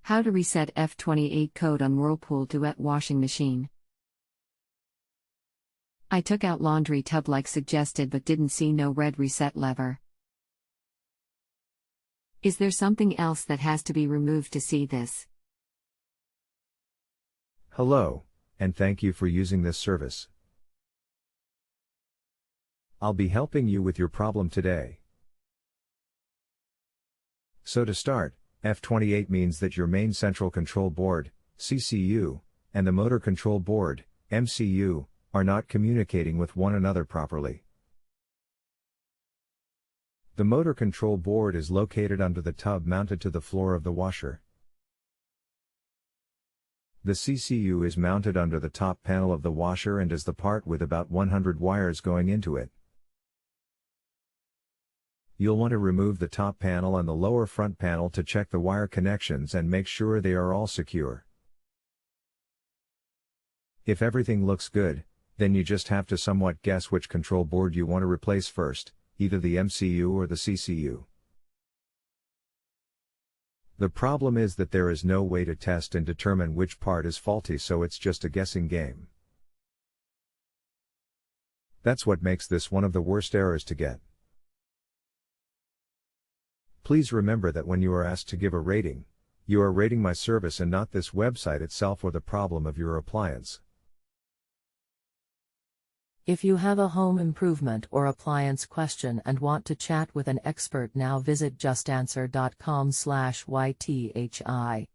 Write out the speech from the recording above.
How to reset F28 code on Whirlpool Duet washing machine. I took out laundry tub like suggested but didn't see no red reset lever. Is there something else that has to be removed to see this? Hello, and thank you for using this service. I'll be helping you with your problem today. So to start, F28 means that your main central control board, CCU, and the motor control board, MCU, are not communicating with one another properly. The motor control board is located under the tub mounted to the floor of the washer. The CCU is mounted under the top panel of the washer and is the part with about 100 wires going into it. You'll want to remove the top panel and the lower front panel to check the wire connections and make sure they are all secure. If everything looks good, then you just have to somewhat guess which control board you want to replace first, either the MCU or the CCU. The problem is that there is no way to test and determine which part is faulty, so it's just a guessing game. That's what makes this one of the worst errors to get. Please remember that when you are asked to give a rating, you are rating my service and not this website itself or the problem of your appliance. If you have a home improvement or appliance question and want to chat with an expert now, visit JustAnswer.com/YTHI.